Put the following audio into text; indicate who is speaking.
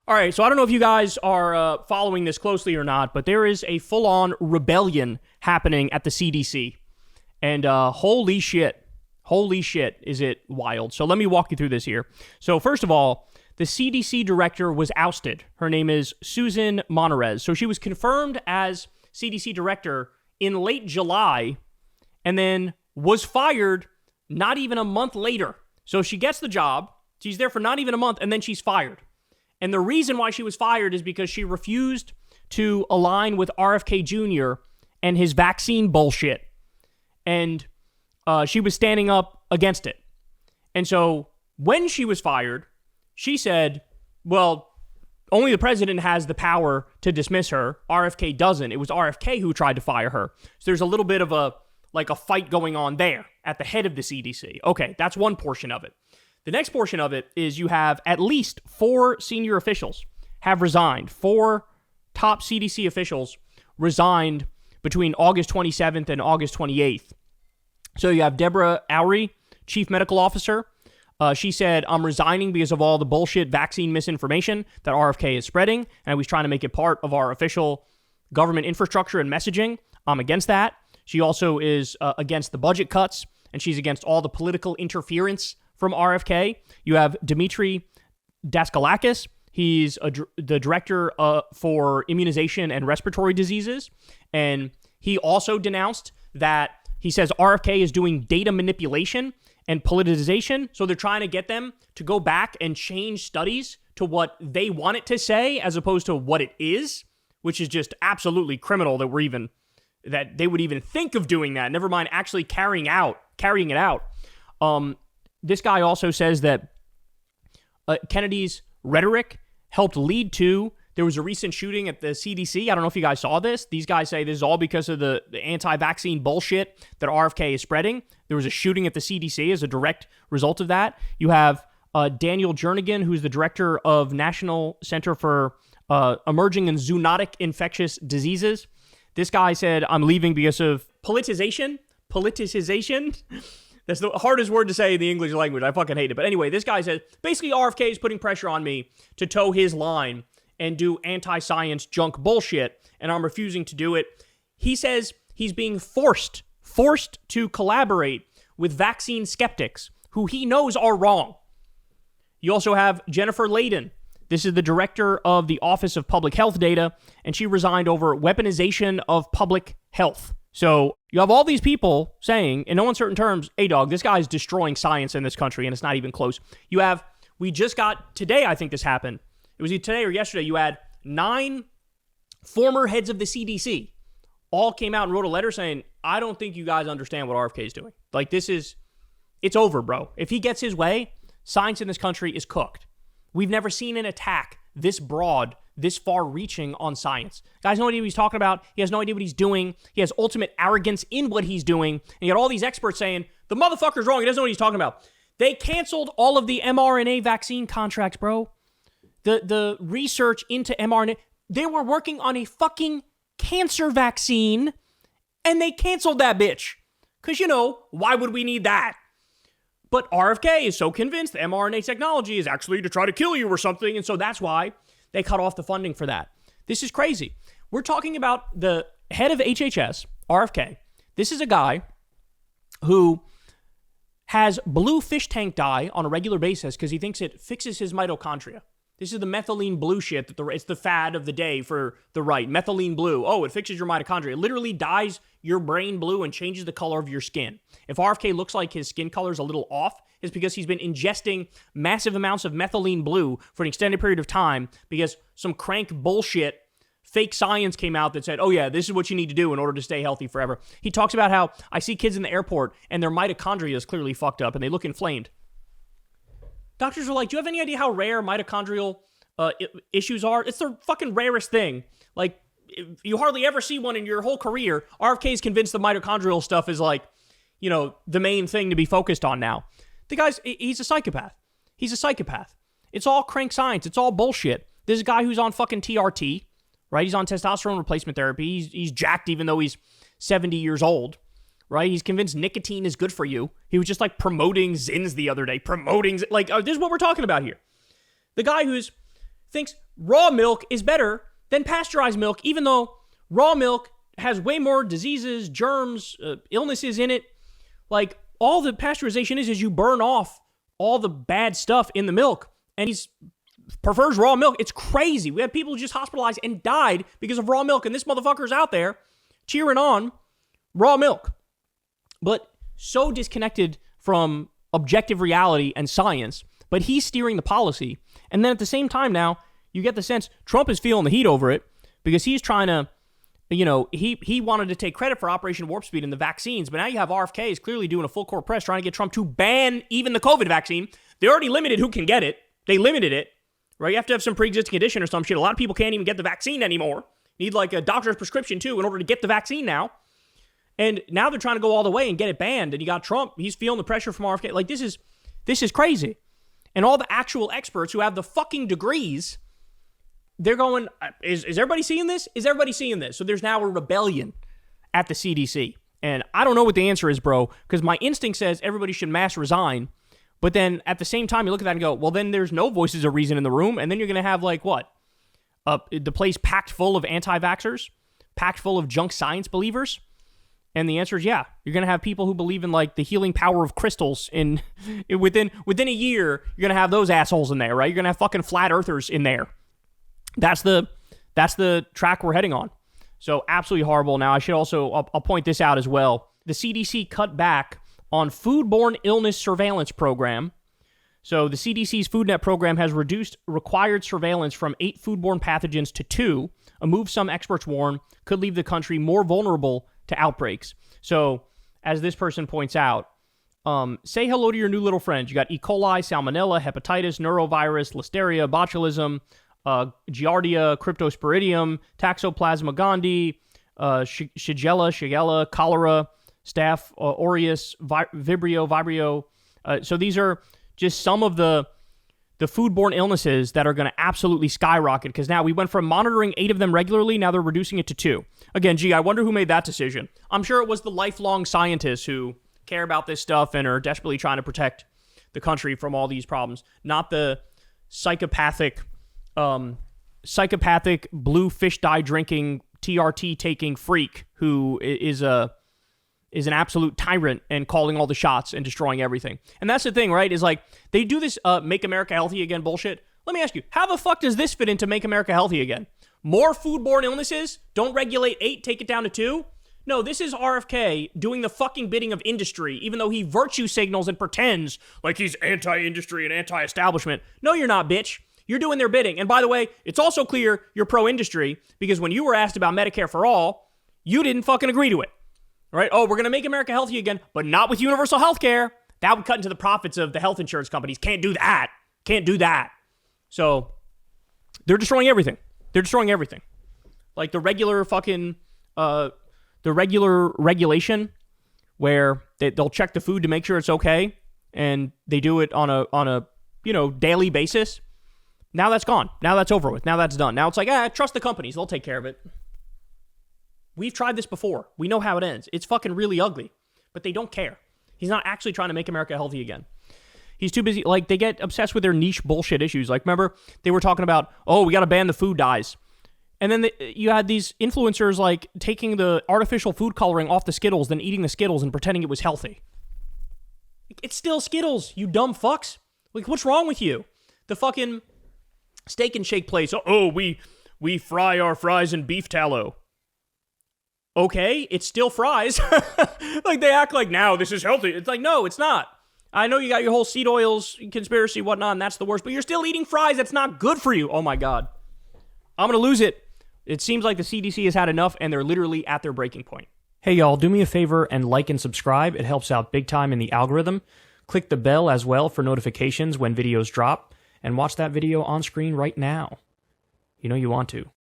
Speaker 1: All right, so I don't know if you guys are following this closely or not, but there is a full-on rebellion happening at the CDC. And holy shit, is it wild. So let me walk you through this here. So first of all, the CDC director was ousted. Her name is Susan Monterez. So she was confirmed as CDC director in late July and then was fired not even a month later. So she gets the job, she's there for not even a month, and then she's fired. And the reason why she was fired is because she refused to align with RFK Jr. and his vaccine bullshit. And she was standing up against it. And so when she was fired, she said, well, only the president has the power to dismiss her. RFK doesn't. It was RFK who tried to fire her. So there's a little bit of a fight going on there at the head of the CDC. Okay, that's one portion of it. The next portion of it is you have at least 4 senior officials have resigned. 4 top CDC officials resigned between August 27th and August 28th. So you have Deborah Oury, chief medical officer. She said, I'm resigning because of all the bullshit vaccine misinformation that RFK is spreading, and I was trying to make it part of our official government infrastructure and messaging. I'm against that. She also is against the budget cuts, and she's against all the political interference from RFK. You have Dimitri Daskalakis. He's the director for immunization and respiratory diseases. And he also denounced that he says RFK is doing data manipulation and politicization. So they're trying to get them to go back and change studies to what they want it to say as opposed to what it is, which is just absolutely criminal that they would even think of doing that. Never mind actually carrying it out. This guy also says that Kennedy's rhetoric helped lead to, there was a recent shooting at the CDC. I don't know if you guys saw this. These guys say this is all because of the anti-vaccine bullshit that RFK is spreading. There was a shooting at the CDC as a direct result of that. You have Daniel Jernigan, who's the director of National Center for Emerging and Zoonotic Infectious Diseases. This guy said, I'm leaving because of politicization. That's the hardest word to say in the English language. I fucking hate it. But anyway, this guy said, basically RFK is putting pressure on me to toe his line and do anti-science junk bullshit, and I'm refusing to do it. He says he's being forced to collaborate with vaccine skeptics who he knows are wrong. You also have Jennifer Layden. This is the director of the Office of Public Health Data, and she resigned over weaponization of public health. So you have all these people saying, in no uncertain terms, hey, dog, this guy's destroying science in this country, and it's not even close. We just got, today I think this happened. It was either today or yesterday. You had 9 former heads of the CDC all came out and wrote a letter saying, I don't think you guys understand what RFK is doing. Like, it's over, bro. If he gets his way, science in this country is cooked. We've never seen an attack this broad, this far-reaching on science. Guy has no idea what he's talking about. He has no idea what he's doing. He has ultimate arrogance in what he's doing. And you got all these experts saying, the motherfucker's wrong. He doesn't know what he's talking about. They canceled all of the mRNA vaccine contracts, bro. The research into mRNA. They were working on a fucking cancer vaccine, and they canceled that bitch. Because, why would we need that? But RFK is so convinced the mRNA technology is actually to try to kill you or something, and so that's why they cut off the funding for that. This is crazy. We're talking about the head of HHS, RFK. This is a guy who has blue fish tank dye on a regular basis because he thinks it fixes his mitochondria. This is the methylene blue shit it's the fad of the day for the right. Methylene blue. Oh, it fixes your mitochondria. It literally dyes your brain blue and changes the color of your skin. If RFK looks like his skin color is a little off, it's because he's been ingesting massive amounts of methylene blue for an extended period of time because some crank bullshit fake science came out that said, oh yeah, this is what you need to do in order to stay healthy forever. He talks about how I see kids in the airport and their mitochondria is clearly fucked up and they look inflamed. Doctors are like, do you have any idea how rare mitochondrial issues are? It's the fucking rarest thing. Like, you hardly ever see one in your whole career. RFK is convinced the mitochondrial stuff is like, the main thing to be focused on now. The guy's, he's a psychopath. He's a psychopath. It's all crank science. It's all bullshit. This is a guy who's on fucking TRT, right? He's on testosterone replacement therapy. He's jacked even though he's 70 years old. Right? He's convinced nicotine is good for you. He was just like promoting Zins the other day. This is what we're talking about here. The guy who's thinks raw milk is better than pasteurized milk, even though raw milk has way more diseases, germs, illnesses in it. Like, all the pasteurization is you burn off all the bad stuff in the milk, and he prefers raw milk. It's crazy. We had people just hospitalized and died because of raw milk, and this motherfucker's out there cheering on raw milk. But so disconnected from objective reality and science, but he's steering the policy. And then at the same time now, you get the sense Trump is feeling the heat over it because he's trying to, he wanted to take credit for Operation Warp Speed and the vaccines, but now you have RFK is clearly doing a full court press trying to get Trump to ban even the COVID vaccine. They already limited who can get it. They limited it, right? You have to have some pre-existing condition or some shit. A lot of people can't even get the vaccine anymore. You need like a doctor's prescription too in order to get the vaccine now. And now they're trying to go all the way and get it banned. And you got Trump. He's feeling the pressure from RFK. Like, this is crazy. And all the actual experts who have the fucking degrees, they're going, is everybody seeing this? Is everybody seeing this? So there's now a rebellion at the CDC. And I don't know what the answer is, bro, because my instinct says everybody should mass resign. But then at the same time, you look at that and go, well, then there's no voices of reason in the room. And then you're going to have like what? The place packed full of anti-vaxxers, packed full of junk science believers. And the answer is yeah. You're going to have people who believe in like the healing power of crystals within a year. You're going to have those assholes in there, right? You're going to have fucking flat earthers in there. That's the track we're heading on. So absolutely horrible. Now I should also, I'll point this out as well. The CDC cut back on foodborne illness surveillance program. So the CDC's FoodNet program has reduced required surveillance from 8 foodborne pathogens to 2, a move some experts warn could leave the country more vulnerable to outbreaks. So, as this person points out, say hello to your new little friends. You got E. coli, salmonella, hepatitis, neurovirus, listeria, botulism, giardia, cryptosporidium, toxoplasma gondii, shigella, cholera, staph aureus, vibrio. So these are just some of the foodborne illnesses that are going to absolutely skyrocket because now we went from monitoring 8 of them regularly, now they're reducing it to 2. Again, I wonder who made that decision. I'm sure it was the lifelong scientists who care about this stuff and are desperately trying to protect the country from all these problems, not the psychopathic blue fish dye drinking, TRT taking freak who is an absolute tyrant and calling all the shots and destroying everything. And that's the thing, right? Is like, they do this Make America Healthy Again bullshit. Let me ask you, how the fuck does this fit into Make America Healthy Again? More foodborne illnesses? Don't regulate 8, take it down to 2? No, this is RFK doing the fucking bidding of industry, even though he virtue signals and pretends like he's anti-industry and anti-establishment. No, you're not, bitch. You're doing their bidding. And by the way, it's also clear you're pro-industry because when you were asked about Medicare for all, you didn't fucking agree to it. Right? Oh, we're going to make America healthy again, but not with universal health care. That would cut into the profits of the health insurance companies. Can't do that. Can't do that. So they're destroying everything. They're destroying everything. Like the regular fucking, the regular regulation where they'll check the food to make sure it's okay. And they do it on a daily basis. Now that's gone. Now that's over with. Now that's done. Now it's like, trust the companies. They'll take care of it. We've tried this before. We know how it ends. It's fucking really ugly. But they don't care. He's not actually trying to make America healthy again. He's too busy. Like, they get obsessed with their niche bullshit issues. Like, remember, they were talking about, we got to ban the food dyes. And then you had these influencers, like, taking the artificial food coloring off the Skittles, then eating the Skittles and pretending it was healthy. It's still Skittles, you dumb fucks. Like, what's wrong with you? The fucking Steak and Shake place. We fry our fries in beef tallow. Okay, it's still fries. Like, they act like, now this is healthy. It's like, no, it's not. I know you got your whole seed oils conspiracy, whatnot, and that's the worst, but you're still eating fries. That's not good for you. Oh, my God. I'm going to lose it. It seems like the CDC has had enough, and they're literally at their breaking point. Hey, y'all, do me a favor and like and subscribe. It helps out big time in the algorithm. Click the bell as well for notifications when videos drop, and watch that video on screen right now. You know you want to.